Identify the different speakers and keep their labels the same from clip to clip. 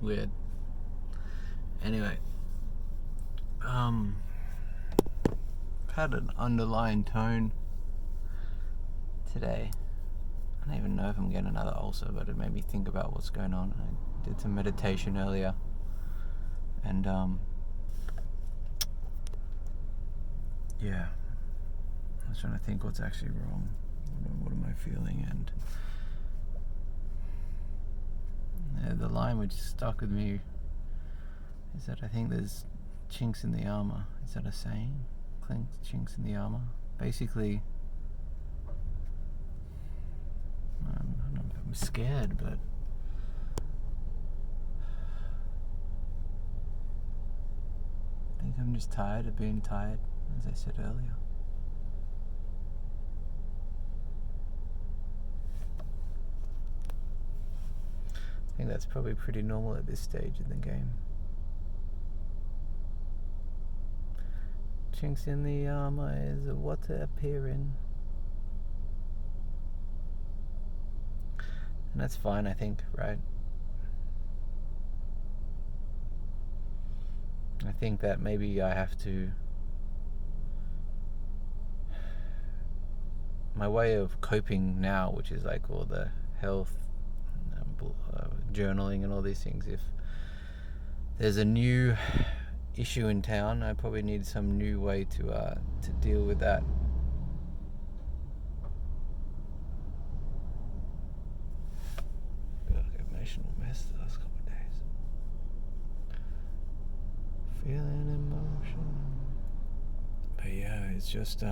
Speaker 1: Weird. Anyway, had an underlying tone today. I don't even know if I'm getting another ulcer, but it made me think about what's going on. I did some meditation earlier, and yeah, I was trying to think what's actually wrong. What am I feeling? And the line which stuck with me is that I think there's chinks in the armor. Is that a saying? Chinks in the armor. Basically, I'm scared, but I think I'm just tired of being tired, as I said earlier. I think that's probably pretty normal at this stage in the game. Chinks in the armor is what to appear in. And that's fine, I think, right? I think that maybe I have to... My way of coping now, which is like all the health, journaling and all these things, if there's a new issue in town, I probably need some new way to deal with that. Emotional mess the last couple of days. Feeling emotion. But yeah, it's just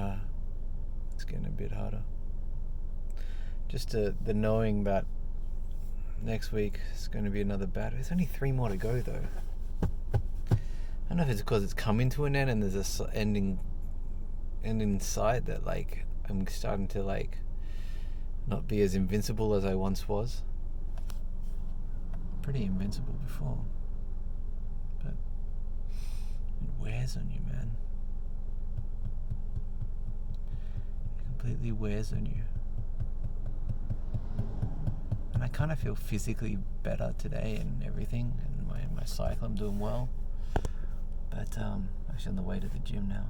Speaker 1: it's getting a bit harder. Just the knowing that next week is going to be another battle. There's only 3 more to go though. I don't know if it's because it's coming to an end and there's a end in sight that like I'm starting to like not be as invincible as I once was. Pretty invincible before, but it wears on you, man. It completely wears on you. And I kind of feel physically better today and everything, and my cycle, I'm doing well. But actually on the way to the gym now.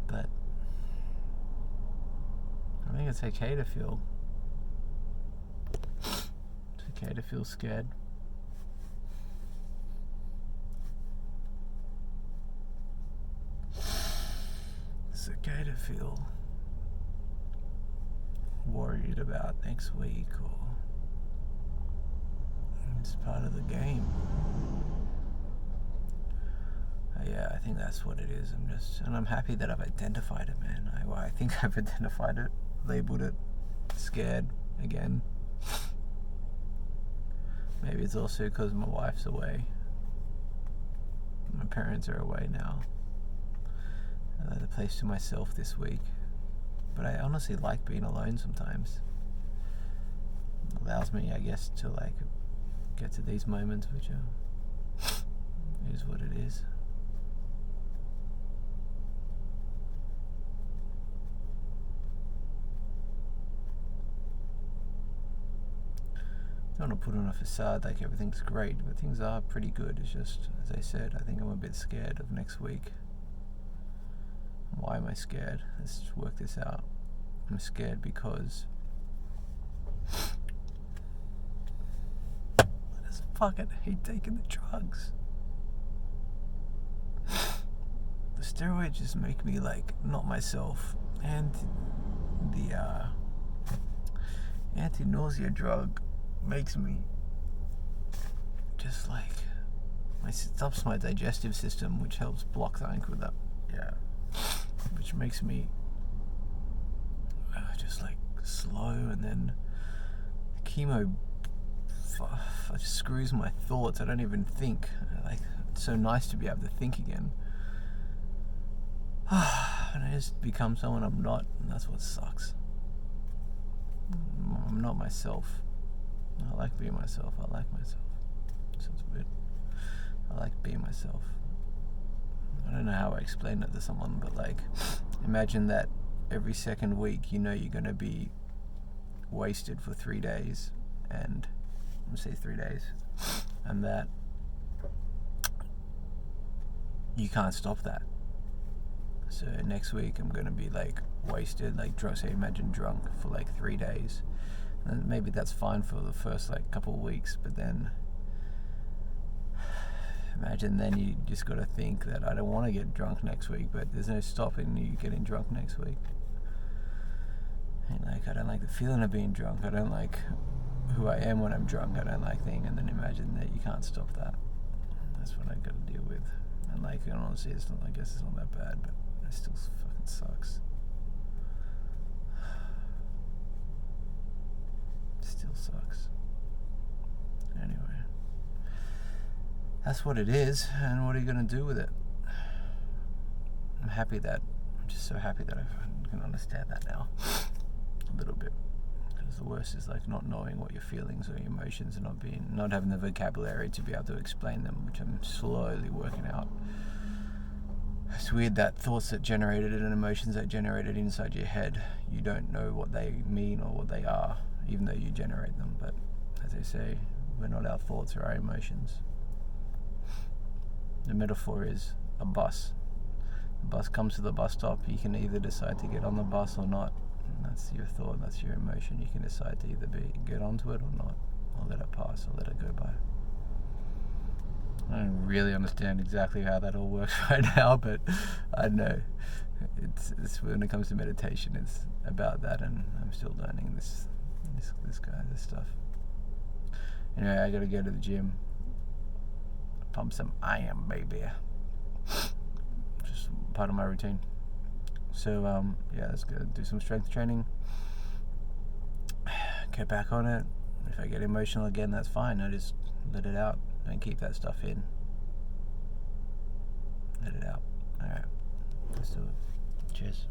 Speaker 1: But I think it's okay to feel. It's okay to feel scared. It's okay to feel worried about next week, or it's part of the game. Yeah, I think that's what it is. And I'm happy that I've identified it, man. I think I've identified it, labeled it, scared again. Maybe it's also because my wife's away. My parents are away now. I had the place to myself this week. But I honestly like being alone sometimes. It allows me, I guess, to like get to these moments, which is what it is. I don't want to put on a facade like everything's great, but things are pretty good. It's just, as I said, I think I'm a bit scared of next week. Why am I scared? Let's work this out. I'm scared because I just fucking hate taking the drugs. The steroids just make me like not myself, and the anti-nausea drug makes me just like stops my digestive system, which helps block the ink with that. Yeah. Which makes me just like slow, and then chemo just screws my thoughts. I don't even think. Like, it's so nice to be able to think again. And I just become someone I'm not, and that's what sucks. I'm not myself. I like being myself. I like myself. Sounds weird. I like being myself. I don't know how I explain it to someone, but like, imagine that every second week, you know, you're going to be wasted for 3 days, and let's say 3 days, and that you can't stop that. So next week I'm gonna be like wasted, like drunk. Say imagine drunk for like 3 days, and maybe that's fine for the first like couple of weeks, but then imagine then you just got to think that I don't want to get drunk next week, but there's no stopping you getting drunk next week. And like I don't like the feeling of being drunk. I don't like who I am when I'm drunk. I don't like things. And then imagine that you can't stop that. That's what I got to deal with. And like honestly, it's not. I guess it's not that bad, but it still fucking sucks. It still sucks. Anyway. That's what it is, and what are you going to do with it? I'm just so happy that I can understand that now a little bit. Because the worst is like not knowing what your feelings or your emotions, and not having the vocabulary to be able to explain them, which I'm slowly working out. It's weird that thoughts that generated it and emotions that generated inside your head, you don't know what they mean or what they are, even though you generate them. But as they say, we're not our thoughts or our emotions. The metaphor is a bus. The bus comes to the bus stop. You can either decide to get on the bus or not. And that's your thought, that's your emotion. You can decide to either get onto it or not, or let it pass, or let it go by. I don't really understand exactly how that all works right now, but I know it's when it comes to meditation, it's about that, and I'm still learning this stuff. Anyway, I gotta go to the gym. Pump some iron, baby. Just part of my routine. So yeah, let's go do some strength training. Get back on it. If I get emotional again, that's fine. I just let it out. Don't keep that stuff in. Let it out. Alright, let's do it. Cheers.